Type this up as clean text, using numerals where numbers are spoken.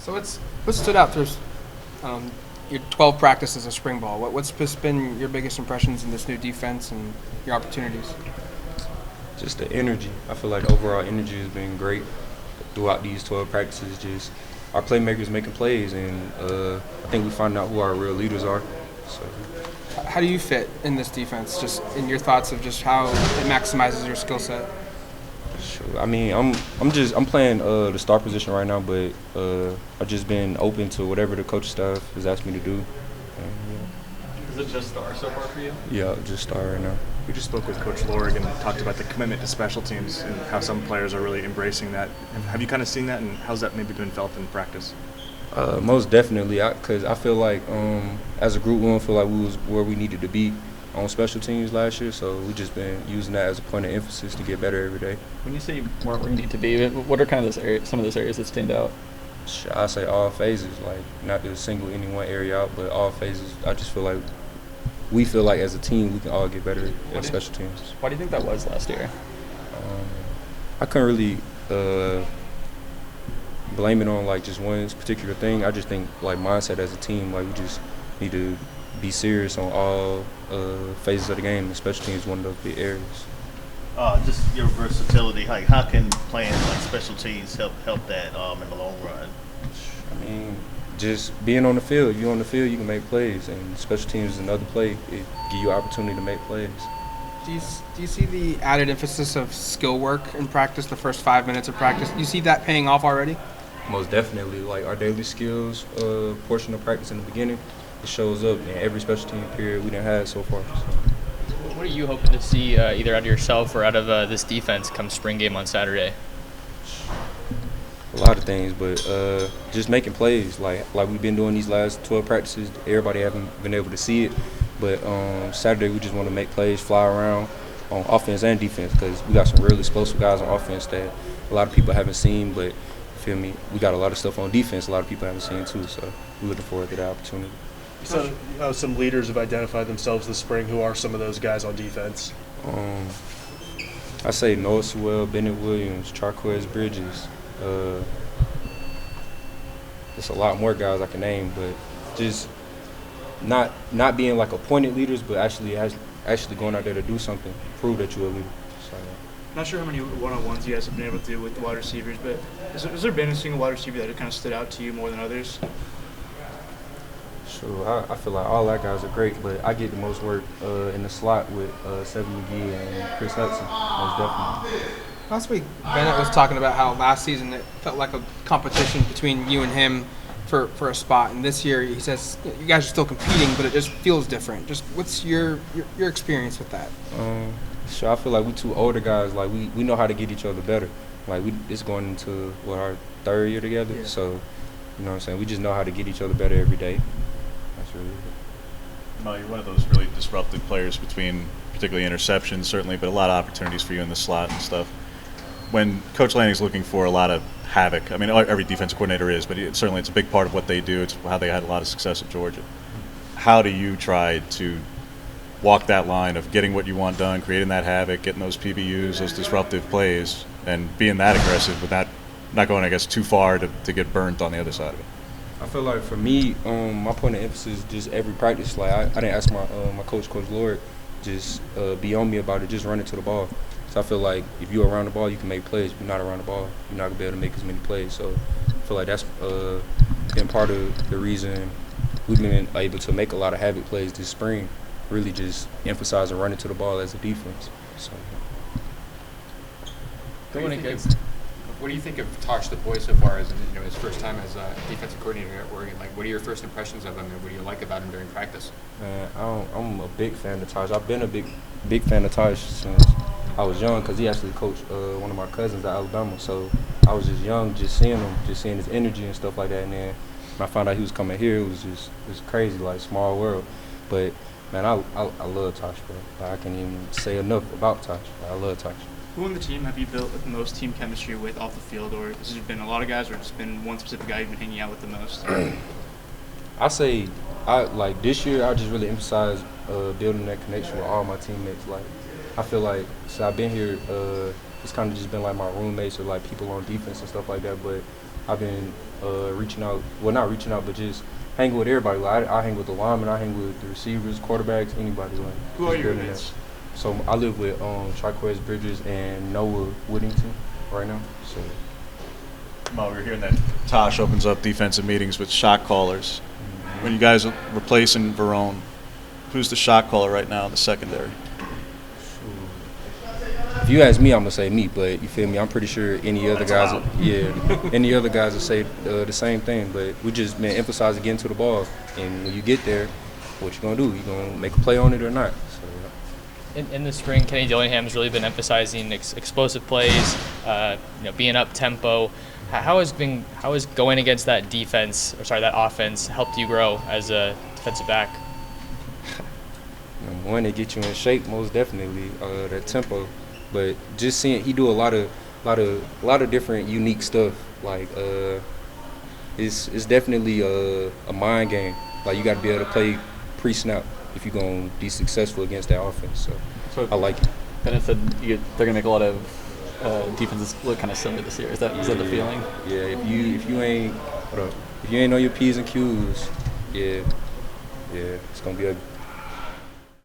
So what stood out through your 12 practices of spring ball? What's been your biggest impressions in this new defense and your opportunities? Just the energy. I feel like overall energy has been great throughout these 12 practices. Just our playmakers making plays, and I think we find out who our real leaders are. So How do you fit in this defense? Just in your thoughts of just how it maximizes your skill set. sure. I mean, I'm playing the star position right now, but I've just been open to whatever the coaching staff has asked me to do. Is it just star so far for you? Yeah, just star right now. We just spoke with Coach Lorig and talked about the commitment to special teams and how some players are really embracing that. Have you kind of seen that, and how's that maybe been felt in practice? Most definitely, because I feel like as a group we don't feel like we was where we needed to be on special teams last year, so we just been using that as a point of emphasis to get better every day. When you say you weren't where you need to be, what are kind of some of those areas that stand out? I say all phases, like not to single any one area out, but all phases. I just feel like we feel like as a team we can all get better at special teams. Why do you think that was last year? I couldn't really blame it on like just one particular thing. I just think like mindset as a team, like we just need to be serious on all phases of the game, and special teams is one of those big areas. Just your versatility. Like, how can playing like special teams help that in the long run? I mean, just being on the field. If you're on the field, you can make plays, and special teams is another play. It give you opportunity to make plays. Do you see the added emphasis of skill work in practice, the first 5 minutes of practice? Do you see that paying off already? Most definitely, like our daily skills portion of practice in the beginning, it shows up in every special team period we done had so far. So. What are you hoping to see either out of yourself or out of this defense come spring game on Saturday? A lot of things, but just making plays like we've been doing these last 12 practices. Everybody haven't been able to see it, but Saturday we just want to make plays, fly around on offense and defense, because we got some really explosive guys on offense that a lot of people haven't seen, but feel me, we got a lot of stuff on defense a lot of people haven't seen too, so we're looking forward to that opportunity. So, some leaders have identified themselves this spring. Who are some of those guys on defense? I say Noah Sewell, Bennett Williams, Charquez Bridges. There's a lot more guys I can name, but just not being like appointed leaders, but actually going out there to do something, prove that you're a leader. So, Not sure how many one-on-ones you guys have been able to do with the wide receivers, but has there been a single wide receiver that kind of stood out to you more than others? Sure, I feel like all our guys are great, but I get the most work in the slot with Seven McGee and Chris Hudson, most definitely. Last week, Bennett was talking about how last season it felt like a competition between you and him for a spot, and this year he says you guys are still competing, but it just feels different. Just what's your experience with that? Sure, I feel like we two older guys, like we know how to get each other better. Like it's going into our third year together, yeah. So you know what I'm saying. We just know how to get each other better every day. That's really it. No, you're one of those really disruptive players between particularly interceptions, certainly, but a lot of opportunities for you in the slot and stuff. When Coach Lanning's looking for a lot of havoc, I mean, every defensive coordinator is, but certainly it's a big part of what they do. It's how they had a lot of success at Georgia. How do you try to walk that line of getting what you want done, creating that havoc, getting those PBUs, those disruptive plays, and being that aggressive without not going, I guess, too far to get burnt on the other side of it? I feel like for me, my point of emphasis is just every practice. Like I didn't ask my coach, Coach Lord, just be on me about it, just running to the ball. So I feel like if you're around the ball, you can make plays. If you're not around the ball, you're not gonna be able to make as many plays. So I feel like that's been part of the reason we've been able to make a lot of havoc plays this spring. Really just emphasizing running to the ball as a defense. So. What do you think of Tosh the boy so far as his first time as a defensive coordinator at Oregon? Like, what are your first impressions of him, and what do you like about him during practice? Man, I'm a big fan of Tosh. I've been a big fan of Tosh since I was young, because he actually coached one of my cousins at Alabama. So I was just young, just seeing him, just seeing his energy and stuff like that. And then when I found out he was coming here, it was crazy, like small world. But man, I love Tosh, bro. Like, I can't even say enough about Tosh. I love Tosh. Who on the team have you built the most team chemistry with off the field, or has it been a lot of guys, or just been one specific guy you've been hanging out with the most? I say, like this year, I just really emphasize building that connection with all my teammates. Like, I feel like since I've been here, it's kind of just been like my roommates or like people on defense and stuff like that. But I've been reaching out. Well, not reaching out, but just hanging with everybody. Like I hang with the linemen, I hang with the receivers, quarterbacks, anybody. Like Who are just your building mates? that. So I live with Triquez Bridges and Noah Woodington right now. So Well, we're hearing that Tosh opens up defensive meetings with shot callers. When you guys are replacing Verone, who's the shot caller right now in the secondary? if you ask me, I'm gonna say me. But you feel me? I'm pretty sure any other guys, any other guys will say the same thing. But we just been emphasizing getting to the ball, and when you get there, what you gonna do? You gonna make a play on it or not? So, In the spring, Kenny Dillingham's really been emphasizing explosive plays, being up tempo. How has going against that that offense helped you grow as a defensive back? One, they get you in shape, most definitely. That tempo, but just seeing he do a lot of different unique stuff. Like it's definitely a mind game. Like you got to be able to play pre-snap if you're gonna be successful against that offense. So I like it. Bennett said they're gonna make a lot of defenses look kind of silly this year. Is that the feeling? Yeah, if you ain't know your P's and Q's, yeah, it's gonna be ugly.